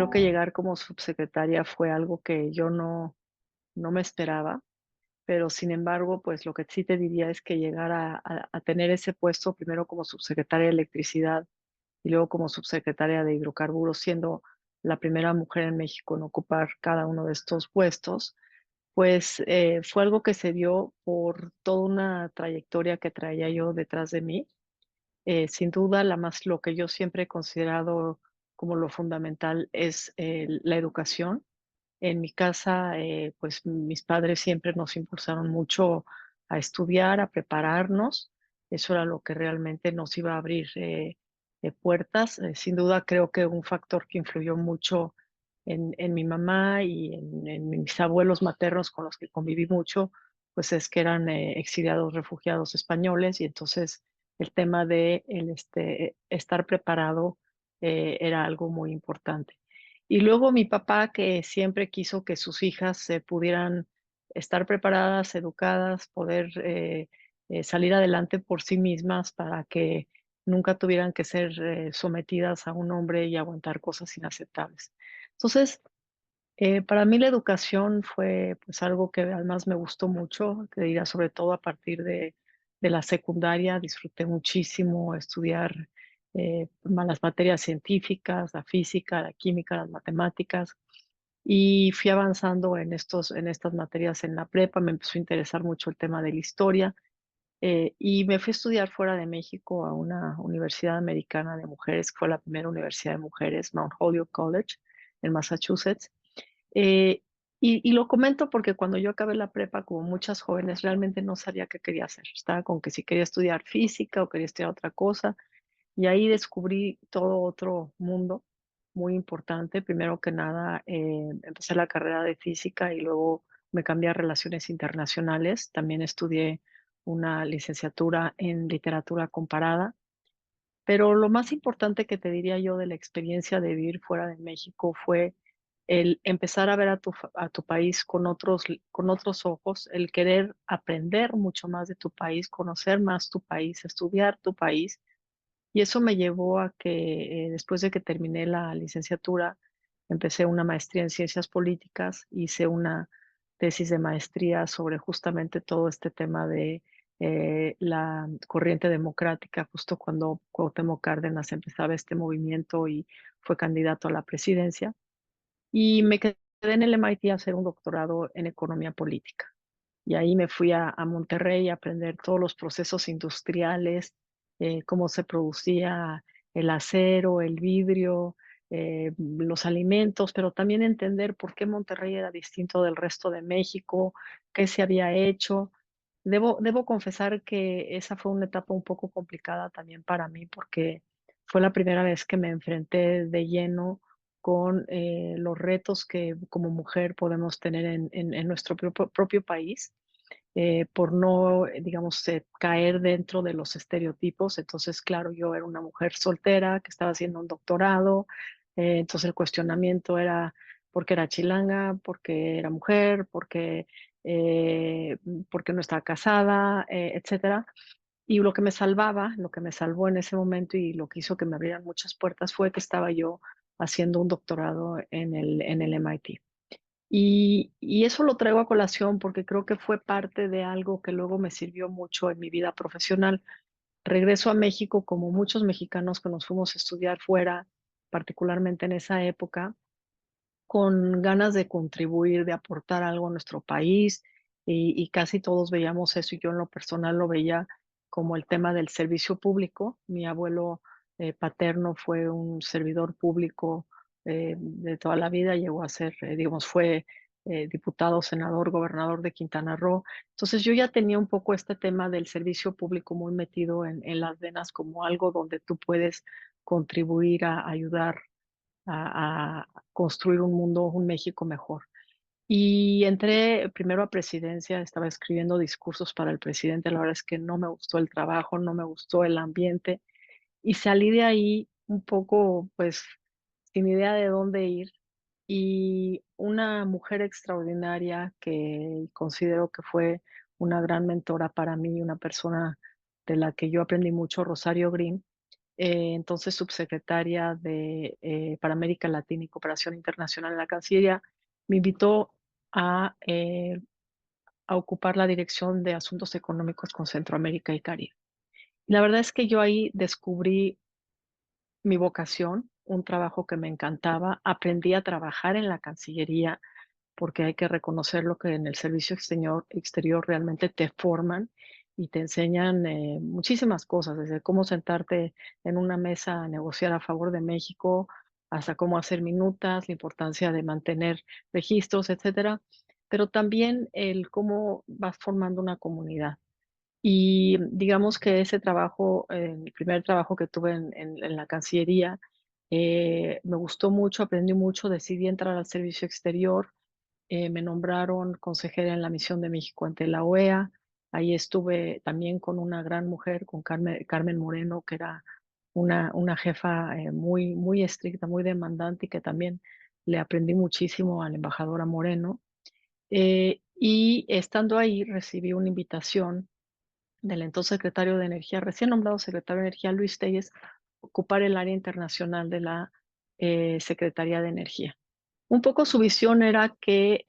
creo que llegar como subsecretaria fue algo que yo no me esperaba, pero sin embargo, pues lo que sí te diría es que llegar a tener ese puesto, primero como subsecretaria de Electricidad y luego como subsecretaria de Hidrocarburos, siendo la primera mujer en México en ocupar cada uno de estos puestos, pues fue algo que se dio por toda una trayectoria que traía yo detrás de mí. Sin duda, lo que yo siempre he considerado como lo fundamental es la educación. En mi casa, pues mis padres siempre nos impulsaron mucho a estudiar, a prepararnos. Eso era lo que realmente nos iba a abrir puertas. Sin duda, creo que un factor que influyó mucho en mi mamá y en mis abuelos maternos con los que conviví mucho, pues es que eran exiliados, refugiados españoles, y entonces el tema de estar preparado era algo muy importante. Y luego mi papá, que siempre quiso que sus hijas pudieran estar preparadas, educadas, poder salir adelante por sí mismas para que nunca tuvieran que ser sometidas a un hombre y aguantar cosas inaceptables. Entonces, para mí la educación fue pues algo que además me gustó mucho, te diría sobre todo a partir de la secundaria, disfruté muchísimo estudiar las materias científicas, la física, la química, las matemáticas, y fui avanzando en estas materias en la prepa, me empezó a interesar mucho el tema de la historia, y me fui a estudiar fuera de México a una universidad americana de mujeres, que fue la primera universidad de mujeres, Mount Holyoke College, en Massachusetts. Eh, y lo comento porque cuando yo acabé la prepa, como muchas jóvenes, realmente no sabía qué quería hacer. Estaba con que si quería estudiar física o quería estudiar otra cosa. Y ahí descubrí todo otro mundo muy importante. Primero que nada, empecé la carrera de física y luego me cambié a relaciones internacionales. También estudié una licenciatura en literatura comparada. Pero lo más importante que te diría yo de la experiencia de vivir fuera de México fue el empezar a ver a tu país con otros ojos, el querer aprender mucho más de tu país, conocer más tu país, estudiar tu país. Y eso me llevó a que después de que terminé la licenciatura, empecé una maestría en ciencias políticas, hice una tesis de maestría sobre justamente todo este tema de la corriente democrática, justo cuando Cuauhtémoc Cárdenas empezaba este movimiento y fue candidato a la presidencia. Y me quedé en el MIT a hacer un doctorado en economía política. Y ahí me fui a Monterrey a aprender todos los procesos industriales, cómo se producía el acero, el vidrio, los alimentos, pero también entender por qué Monterrey era distinto del resto de México, qué se había hecho. Debo confesar que esa fue una etapa un poco complicada también para mí, porque fue la primera vez que me enfrenté de lleno con los retos que como mujer podemos tener en nuestro propio país, por no, digamos, caer dentro de los estereotipos. Entonces, claro, yo era una mujer soltera que estaba haciendo un doctorado, entonces el cuestionamiento era por qué era chilanga, por qué era mujer, eh, por qué no estaba casada, etcétera. Y lo que me salvó en ese momento y lo que hizo que me abrieran muchas puertas fue que estaba yo haciendo un doctorado en el MIT. Y eso lo traigo a colación porque creo que fue parte de algo que luego me sirvió mucho en mi vida profesional. Regreso a México como muchos mexicanos que nos fuimos a estudiar fuera, particularmente en esa época, con ganas de contribuir, de aportar algo a nuestro país, y casi todos veíamos eso, y yo en lo personal lo veía como el tema del servicio público. Mi abuelo paterno fue un servidor público de toda la vida, llegó a ser, digamos, fue diputado, senador, gobernador de Quintana Roo. Entonces yo ya tenía un poco este tema del servicio público muy metido en las venas como algo donde tú puedes contribuir a ayudar a construir un mundo, un México mejor. Y entré primero a presidencia, estaba escribiendo discursos para el presidente, la verdad es que no me gustó el trabajo, no me gustó el ambiente, y salí de ahí un poco, pues, sin idea de dónde ir. Y una mujer extraordinaria que considero que fue una gran mentora para mí, una persona de la que yo aprendí mucho, Rosario Green, entonces subsecretaria de, para América Latina y Cooperación Internacional en la Cancillería, me invitó a, a ocupar la dirección de Asuntos Económicos con Centroamérica y Caribe. La verdad es que yo ahí descubrí mi vocación, un trabajo que me encantaba, aprendí a trabajar en la Cancillería, porque hay que reconocer lo que en el servicio exterior realmente te forman y te enseñan muchísimas cosas, desde cómo sentarte en una mesa a negociar a favor de México, hasta cómo hacer minutas, la importancia de mantener registros, etcétera, pero también el cómo vas formando una comunidad. Y digamos que ese trabajo, mi primer trabajo que tuve en la Cancillería, me gustó mucho, aprendí mucho, decidí entrar al servicio exterior, me nombraron consejera en la misión de México ante la OEA. Ahí estuve también con una gran mujer, con Carmen Moreno, que era una jefa muy, muy estricta, muy demandante y que también le aprendí muchísimo a la embajadora Moreno. Y estando ahí recibí una invitación del entonces secretario de Energía, recién nombrado secretario de Energía, Luis Telles, ocupar el área internacional de la Secretaría de Energía. Un poco su visión era que,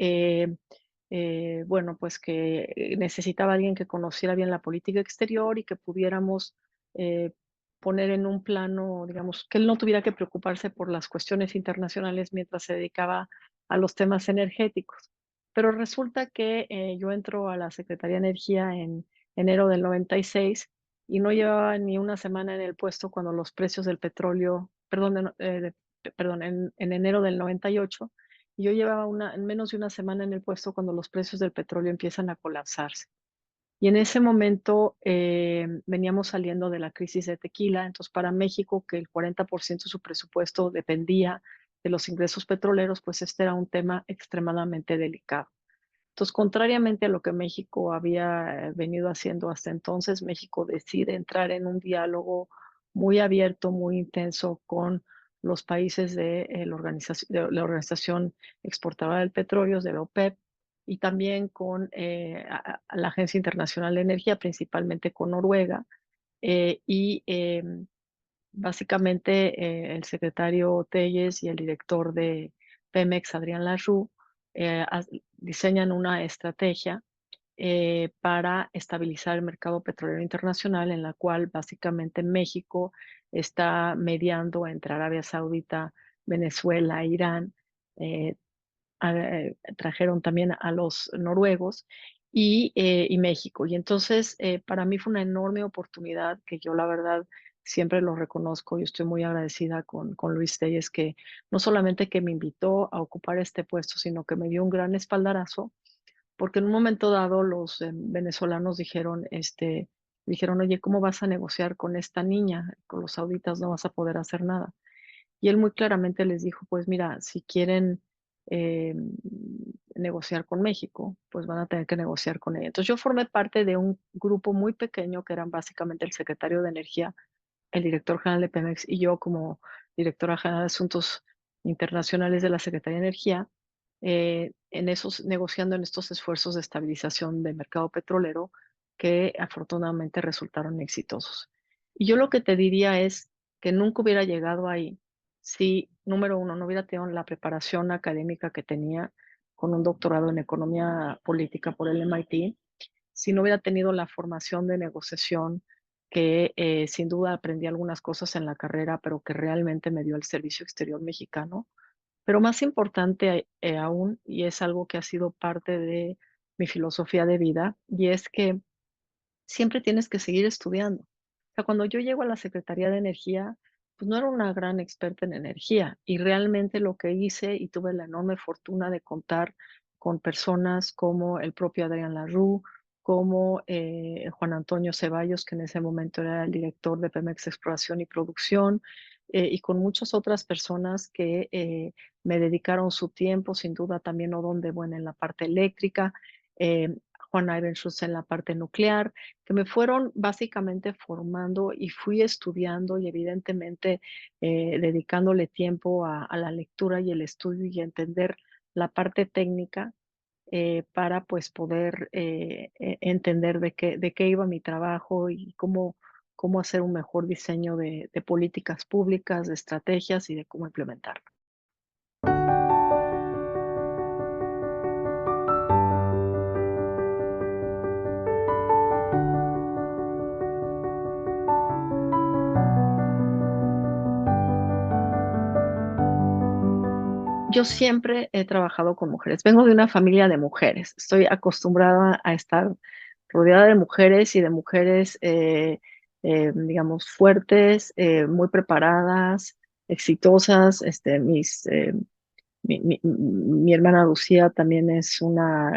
bueno, pues que necesitaba alguien que conociera bien la política exterior y que pudiéramos eh, poner en un plano, digamos, que él no tuviera que preocuparse por las cuestiones internacionales mientras se dedicaba a los temas energéticos. Pero resulta que yo entro a la Secretaría de Energía en enero del 96 y no llevaba ni una semana en el puesto cuando los precios del petróleo, perdón, perdón, en enero del 98, y yo llevaba menos de una semana en el puesto cuando los precios del petróleo empiezan a colapsarse. Y en ese momento veníamos saliendo de la crisis de tequila, entonces para México, que el 40% de su presupuesto dependía de los ingresos petroleros, pues este era un tema extremadamente delicado. Entonces, contrariamente a lo que México había venido haciendo hasta entonces, México decide entrar en un diálogo muy abierto, muy intenso con los países de, de la Organización Exportadora del Petróleo, de la OPEP, y también con a la Agencia Internacional de Energía, principalmente con Noruega, y básicamente, el secretario Telles y el director de Pemex, Adrián Larroux, diseñan una estrategia para estabilizar el mercado petrolero internacional, en la cual básicamente México está mediando entre Arabia Saudita, Venezuela, Irán, eh, trajeron también a los noruegos y México. Y entonces, para mí fue una enorme oportunidad que yo la verdad siempre lo reconozco y estoy muy agradecida con Luis Telles, que no solamente que me invitó a ocupar este puesto, sino que me dio un gran espaldarazo, porque en un momento dado los venezolanos dijeron, dijeron, oye, ¿cómo vas a negociar con esta niña? Con los sauditas no vas a poder hacer nada. Y él muy claramente les dijo, pues mira, si quieren eh, negociar con México, pues van a tener que negociar con ella. Entonces yo formé parte de un grupo muy pequeño que eran básicamente el secretario de Energía, el director general de Pemex y yo como directora general de Asuntos Internacionales de la Secretaría de Energía, en esos, negociando en estos esfuerzos de estabilización del mercado petrolero que afortunadamente resultaron exitosos. Y yo lo que te diría es que nunca hubiera llegado ahí si, número uno, no hubiera tenido la preparación académica que tenía con un doctorado en economía política por el MIT, si no hubiera tenido la formación de negociación que sin duda aprendí algunas cosas en la carrera, pero que realmente me dio el servicio exterior mexicano. Pero más importante aún, y es algo que ha sido parte de mi filosofía de vida, y es que siempre tienes que seguir estudiando. O sea, cuando yo llego a la Secretaría de Energía, pues no era una gran experta en energía y realmente lo que hice y tuve la enorme fortuna de contar con personas como el propio Adrián Larroux, como Juan Antonio Ceballos, que en ese momento era el director de Pemex Exploración y Producción, y con muchas otras personas que me dedicaron su tiempo, sin duda también Odón de Buena en la parte eléctrica, Juan Ibenschutz en la parte nuclear, que me fueron básicamente formando y fui estudiando y evidentemente dedicándole tiempo a la lectura y el estudio y a entender la parte técnica para pues poder entender de qué iba mi trabajo y cómo hacer un mejor diseño de políticas públicas, de estrategias y de cómo implementarlo. Yo siempre he trabajado con mujeres. Vengo de una familia de mujeres. Estoy acostumbrada a estar rodeada de mujeres y de mujeres, digamos, fuertes, muy preparadas, exitosas. Mi hermana Lucía también es una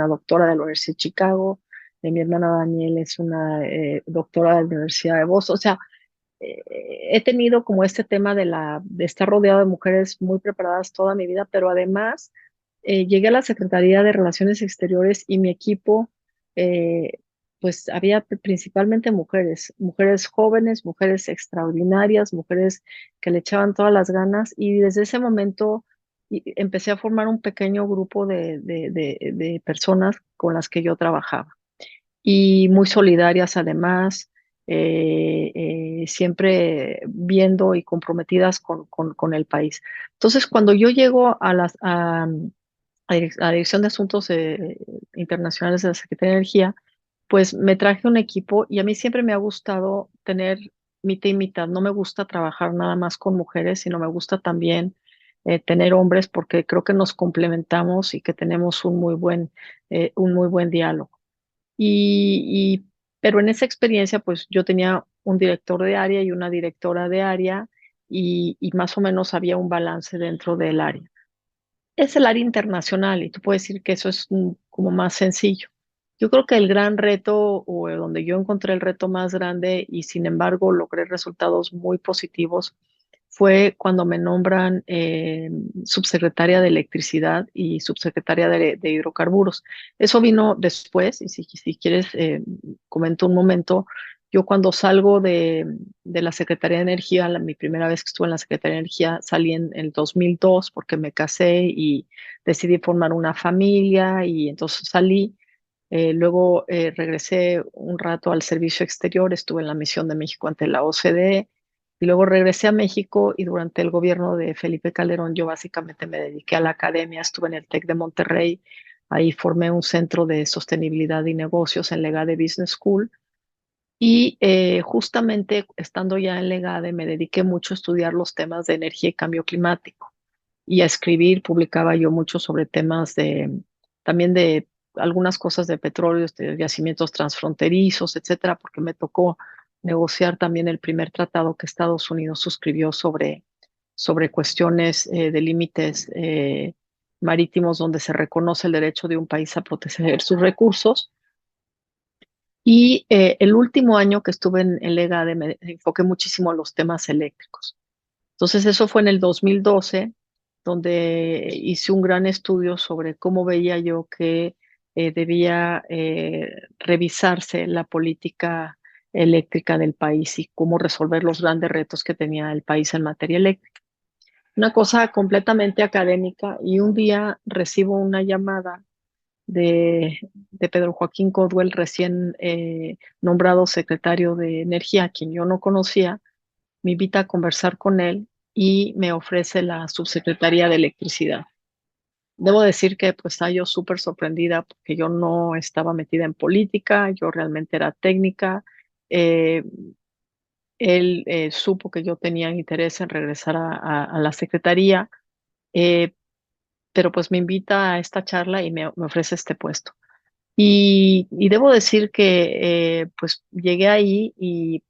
doctora de la Universidad de Chicago. Mi hermana Daniel es una doctora de la Universidad de Boston. O sea, he tenido como este tema de estar rodeado de mujeres muy preparadas toda mi vida, pero además llegué a la Secretaría de Relaciones Exteriores y mi equipo, eh, pues había principalmente mujeres, mujeres jóvenes, mujeres extraordinarias, mujeres que le echaban todas las ganas y desde ese momento empecé a formar un pequeño grupo de personas con las que yo trabajaba y muy solidarias además, siempre viendo y comprometidas con el país. Entonces, cuando yo llego a Dirección de Asuntos Internacionales de la Secretaría de Energía, pues me traje un equipo y a mí siempre me ha gustado tener mitad y mitad. No me gusta trabajar nada más con mujeres, sino me gusta también tener hombres porque creo que nos complementamos y que tenemos un muy buen diálogo. Y pero en esa experiencia, pues, yo tenía un director de área y una directora de área, y más o menos había un balance dentro del área. Es el área internacional, y tú puedes decir que eso es, como más sencillo. Yo creo que el gran reto, o donde yo encontré el reto más grande, y sin embargo logré resultados muy positivos, fue cuando me nombran, subsecretaria de Electricidad y subsecretaria de Hidrocarburos. Eso vino después, y si quieres, comento un momento. Yo cuando salgo de la Secretaría de Energía, mi primera vez que estuve en la Secretaría de Energía, salí en el 2002 porque me casé y decidí formar una familia y entonces salí. Luego regresé un rato al servicio exterior, estuve en la misión de México ante la OCDE y luego regresé a México y durante el gobierno de Felipe Calderón yo básicamente me dediqué a la academia, estuve en el TEC de Monterrey, ahí formé un centro de sostenibilidad y negocios en Legade Business School y justamente estando ya en Legade me dediqué mucho a estudiar los temas de energía y cambio climático y a escribir. Publicaba yo mucho sobre temas también de algunas cosas de petróleo, de yacimientos transfronterizos, etcétera, porque me tocó negociar también el primer tratado que Estados Unidos suscribió sobre cuestiones de límites marítimos donde se reconoce el derecho de un país a proteger sus recursos. Y el último año que estuve en Legade me enfoqué muchísimo en los temas eléctricos. Entonces, eso fue en el 2012, donde hice un gran estudio sobre cómo veía yo que debía revisarse la política eléctrica del país y cómo resolver los grandes retos que tenía el país en materia eléctrica. Una cosa completamente académica y un día recibo una llamada de Pedro Joaquín Codwell, recién nombrado secretario de Energía, a quien yo no conocía, me invita a conversar con él y me ofrece la subsecretaría de Electricidad. Debo decir que pues estaba yo súper sorprendida porque yo no estaba metida en política, yo realmente era técnica. Eh, Él supo que yo tenía interés en regresar a la secretaría, eh, pero pues me invita a esta charla y me ofrece este puesto. Y debo decir que pues llegué ahí y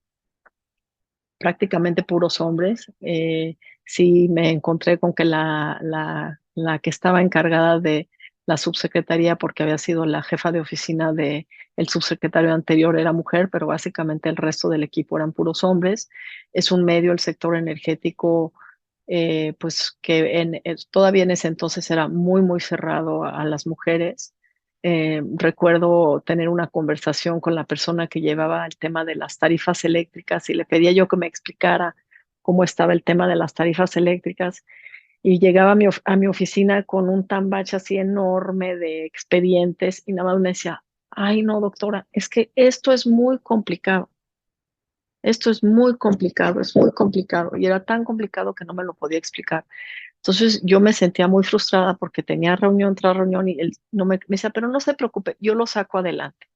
prácticamente puros hombres. Sí me encontré con que la que estaba encargada de la subsecretaría, porque había sido la jefa de oficina de el subsecretario anterior, era mujer, pero básicamente el resto del equipo eran puros hombres. Es un medio, el sector energético, pues que todavía en ese entonces era muy, muy cerrado a las mujeres. Recuerdo tener una conversación con la persona que llevaba el tema de las tarifas eléctricas y le pedía yo que me explicara cómo estaba el tema de las tarifas eléctricas y llegaba a mi oficina con un tambache así enorme de expedientes y nada más me decía, ay no, doctora, es que esto es muy complicado. esto es muy complicado, y era tan complicado que no me lo podía explicar. Entonces yo me sentía muy frustrada porque tenía reunión tras reunión y él no me decía, pero no se preocupe, yo lo saco adelante.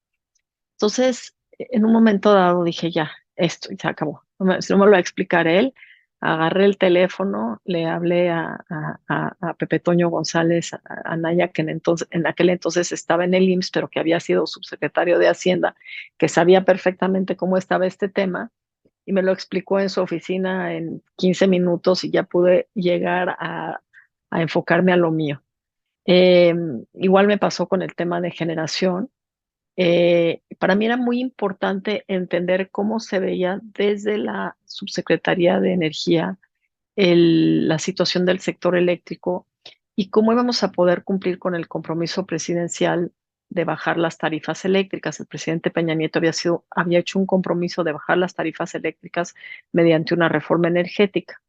Entonces, en un momento dado dije, ya, esto, y se acabó. Si no me lo va a explicar él, agarré el teléfono, le hablé a Pepe Toño González, a Naya, que en aquel entonces estaba en el IMSS, pero que había sido subsecretario de Hacienda, que sabía perfectamente cómo estaba este tema, y me lo explicó en su oficina en 15 minutos y ya pude llegar a enfocarme a lo mío. Eh, Igual me pasó con el tema de generación. Para mí era muy importante entender cómo se veía desde la Subsecretaría de Energía la situación del sector eléctrico y cómo íbamos a poder cumplir con el compromiso presidencial de bajar las tarifas eléctricas. El presidente Peña Nieto había hecho un compromiso de bajar las tarifas eléctricas mediante una reforma energética.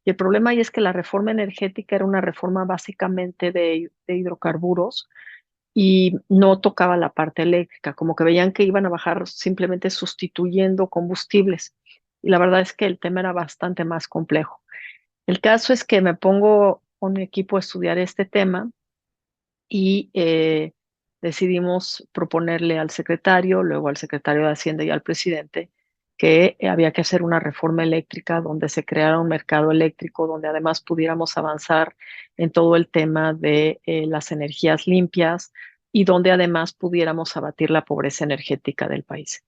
Y el problema ahí es que la reforma energética era una reforma básicamente de hidrocarburos y no tocaba la parte eléctrica, como que veían que iban a bajar simplemente sustituyendo combustibles. Y la verdad es que el tema era bastante más complejo. El caso es que me pongo con mi equipo a estudiar este tema y decidimos proponerle al secretario, luego al secretario de Hacienda y al presidente que había que hacer una reforma eléctrica donde se creara un mercado eléctrico, donde además pudiéramos avanzar en todo el tema de las energías limpias y donde además pudiéramos abatir la pobreza energética del país.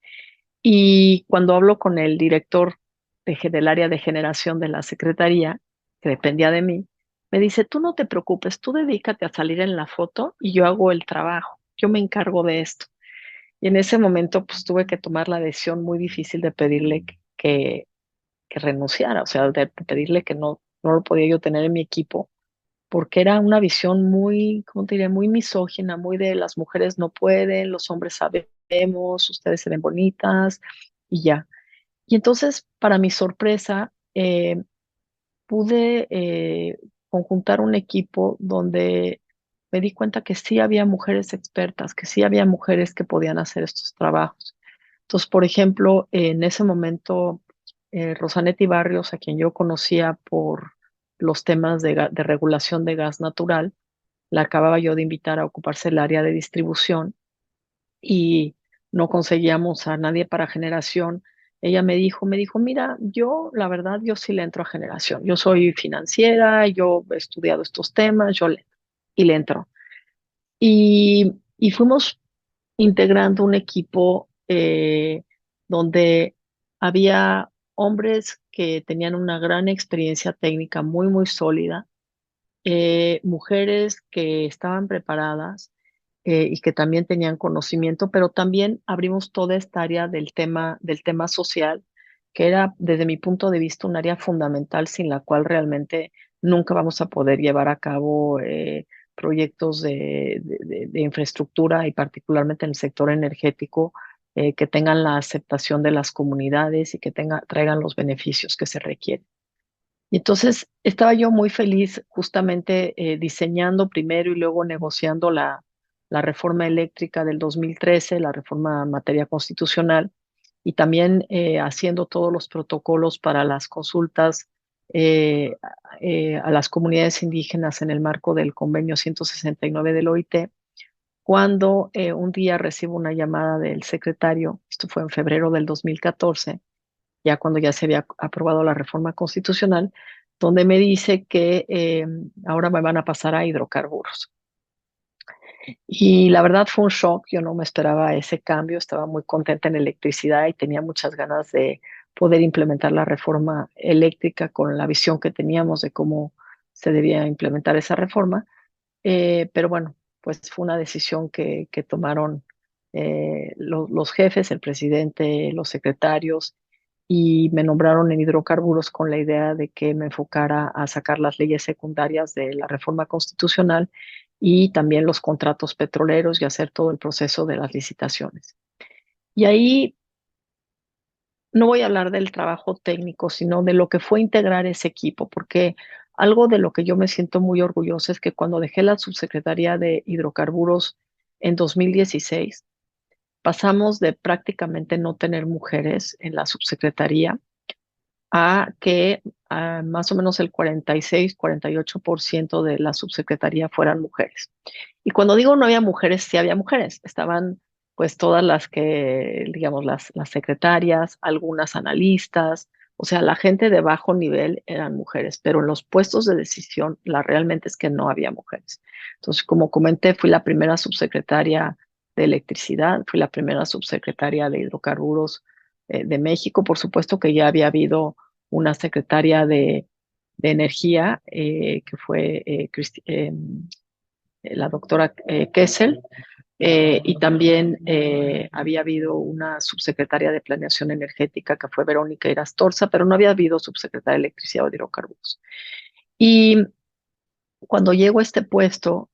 Y cuando hablo con el director del área de generación de la secretaría, que dependía de mí, me dice, tú no te preocupes, tú dedícate a salir en la foto y yo hago el trabajo, yo me encargo de esto. Y en ese momento pues tuve que tomar la decisión muy difícil de pedirle que renunciara, o sea, de pedirle que no lo podía yo tener en mi equipo, porque era una visión muy, ¿cómo te diré? Muy misógina, muy de las mujeres no pueden, los hombres sabemos, ustedes se ven bonitas y ya. Y entonces, para mi sorpresa, pude conjuntar un equipo donde me di cuenta que sí había mujeres expertas, que sí había mujeres que podían hacer estos trabajos. Entonces, por ejemplo, en ese momento, Rosanetti Barrios, a quien yo conocía por los temas de regulación de gas natural, la acababa yo de invitar a ocuparse el área de distribución y no conseguíamos a nadie para generación. Ella me dijo, mira, yo la verdad, yo sí le entro a generación. Yo soy financiera, yo he estudiado estos temas, y le entro. Y fuimos integrando un equipo donde había hombres que tenían una gran experiencia técnica muy, muy sólida, mujeres que estaban preparadas y que también tenían conocimiento, pero también abrimos toda esta área del tema social, que era desde mi punto de vista un área fundamental sin la cual realmente nunca vamos a poder llevar a cabo proyectos de infraestructura y particularmente en el sector energético que tengan la aceptación de las comunidades y que traigan los beneficios que se requieren. Y entonces estaba yo muy feliz justamente diseñando primero y luego negociando la reforma eléctrica del 2013, la reforma en materia constitucional, y también haciendo todos los protocolos para las consultas eh, a las comunidades indígenas en el marco del convenio 169 del OIT, cuando un día recibo una llamada del secretario, esto fue en febrero del 2014, ya cuando ya se había aprobado la reforma constitucional, donde me dice que ahora me van a pasar a hidrocarburos. Y la verdad fue un shock, yo no me esperaba ese cambio, estaba muy contenta en electricidad y tenía muchas ganas de poder implementar la reforma eléctrica con la visión que teníamos de cómo se debía implementar esa reforma. Pero bueno, pues fue una decisión que tomaron los jefes, el presidente, los secretarios, y me nombraron en hidrocarburos con la idea de que me enfocara a sacar las leyes secundarias de la reforma constitucional y también los contratos petroleros y hacer todo el proceso de las licitaciones. Y ahí no voy a hablar del trabajo técnico, sino de lo que fue integrar ese equipo, porque algo de lo que yo me siento muy orgullosa es que cuando dejé la subsecretaría de hidrocarburos en 2016, pasamos de prácticamente no tener mujeres en la subsecretaría a que más o menos el 46-48% de la subsecretaría fueran mujeres. Y cuando digo no había mujeres, sí había mujeres. Estaban pues todas las que, digamos, las secretarias, algunas analistas, o sea, la gente de bajo nivel eran mujeres, pero en los puestos de decisión la realmente es que no había mujeres. Entonces, como comenté, fui la primera subsecretaria de electricidad, fui la primera subsecretaria de hidrocarburos de México. Por supuesto que ya había habido una secretaria de energía que fue la doctora Kessel, y también había habido una subsecretaria de Planeación Energética que fue Verónica Irastorza, pero no había habido subsecretaria de Electricidad o de Hidrocarburos. Y cuando llego a este puesto,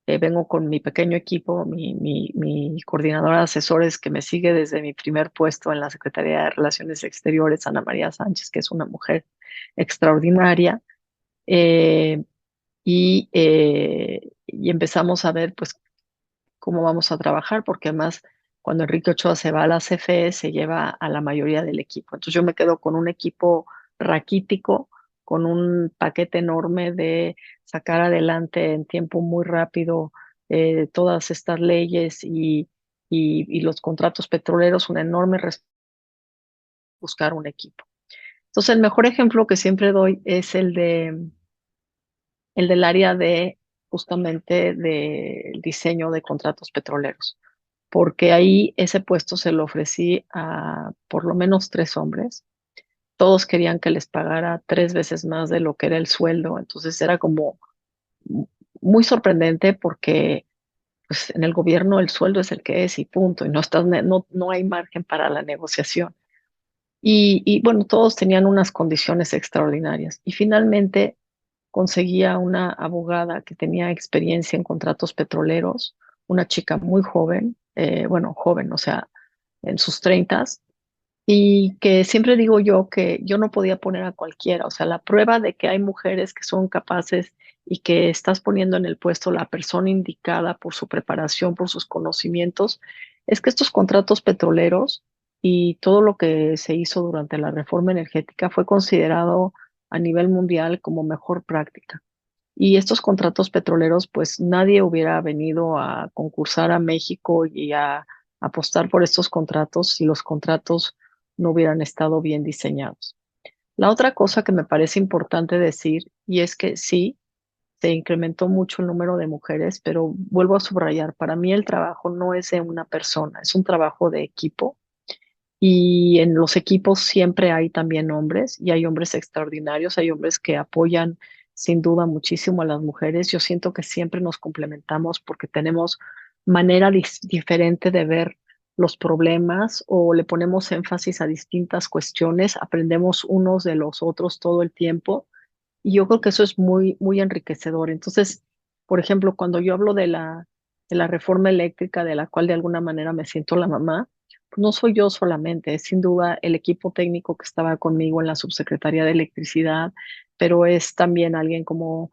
vengo con mi pequeño equipo, mi coordinadora de asesores que me sigue desde mi primer puesto en la Secretaría de Relaciones Exteriores, Ana María Sánchez, que es una mujer extraordinaria. eh, y empezamos a ver pues cómo vamos a trabajar, porque además cuando Enrique Ochoa se va a la CFE se lleva a la mayoría del equipo. Entonces yo me quedo con un equipo raquítico, con un paquete enorme de sacar adelante en tiempo muy rápido todas estas leyes y los contratos petroleros, una enorme buscar un equipo. Entonces el mejor ejemplo que siempre doy es el del área de justamente del diseño de contratos petroleros, porque ahí ese puesto se lo ofrecí a por lo menos 3 hombres. Todos querían que les pagara 3 veces más de lo que era el sueldo, entonces era como muy sorprendente porque pues, en el gobierno el sueldo es el que es y punto, y no hay margen para la negociación. Y bueno, todos tenían unas condiciones extraordinarias. Y finalmente conseguía una abogada que tenía experiencia en contratos petroleros, una chica muy joven, bueno, joven, o sea, en sus treintas, y que siempre digo yo que yo no podía poner a cualquiera, o sea, la prueba de que hay mujeres que son capaces y que estás poniendo en el puesto la persona indicada por su preparación, por sus conocimientos, es que estos contratos petroleros y todo lo que se hizo durante la reforma energética fue considerado a nivel mundial como mejor práctica. Y estos contratos petroleros, pues nadie hubiera venido a concursar a México y a apostar por estos contratos si los contratos no hubieran estado bien diseñados. La otra cosa que me parece importante decir, y es que sí, se incrementó mucho el número de mujeres, pero vuelvo a subrayar, para mí el trabajo no es de una persona, es un trabajo de equipo. Y en los equipos siempre hay también hombres y hay hombres extraordinarios, hay hombres que apoyan sin duda muchísimo a las mujeres. Yo siento que siempre nos complementamos porque tenemos manera diferente de ver los problemas o le ponemos énfasis a distintas cuestiones, aprendemos unos de los otros todo el tiempo y yo creo que eso es muy, muy enriquecedor. Entonces, por ejemplo, cuando yo hablo de la reforma eléctrica, de la cual de alguna manera me siento la mamá, pues no soy yo solamente, es sin duda el equipo técnico que estaba conmigo en la Subsecretaría de Electricidad, pero es también alguien como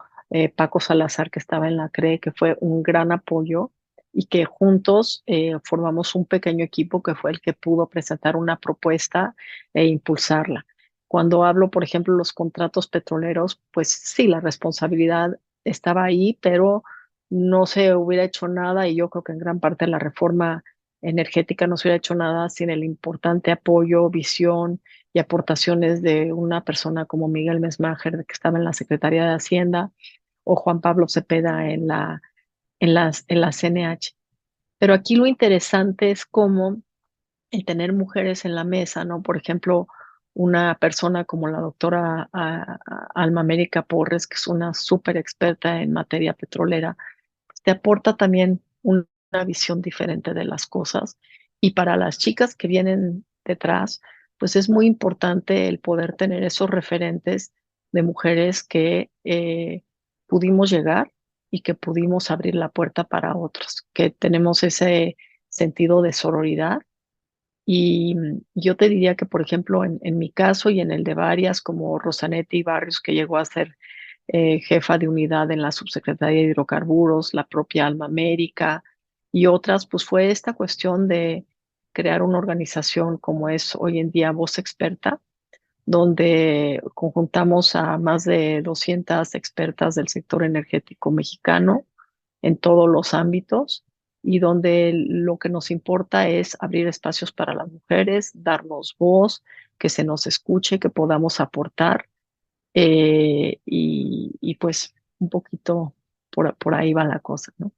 Paco Salazar, que estaba en la CRE, que fue un gran apoyo y que juntos formamos un pequeño equipo que fue el que pudo presentar una propuesta e impulsarla. Cuando hablo, por ejemplo, los contratos petroleros, pues sí, la responsabilidad estaba ahí, pero no se hubiera hecho nada y yo creo que en gran parte la reforma energética no se hubiera hecho nada sin el importante apoyo, visión y aportaciones de una persona como Miguel Mesmacher, que estaba en la Secretaría de Hacienda, o Juan Pablo Cepeda en la CNH. Pero aquí lo interesante es cómo el tener mujeres en la mesa, ¿no? Por ejemplo, una persona como la doctora Alma América Porres, que es una súper experta en materia petrolera, pues te aporta también una visión diferente de las cosas. Y para las chicas que vienen detrás, pues es muy importante el poder tener esos referentes de mujeres que pudimos llegar y que pudimos abrir la puerta para otros, que tenemos ese sentido de sororidad y yo te diría que, por ejemplo, en mi caso y en el de varias, como Rosanetti Barrios, que llegó a ser jefa de unidad en la Subsecretaría de Hidrocarburos, la propia Alma América y otras, pues fue esta cuestión de crear una organización como es hoy en día Voz Experta, donde conjuntamos a más de 200 expertas del sector energético mexicano en todos los ámbitos y donde lo que nos importa es abrir espacios para las mujeres, darnos voz, que se nos escuche, que podamos aportar y pues un poquito por ahí va la cosa, ¿no?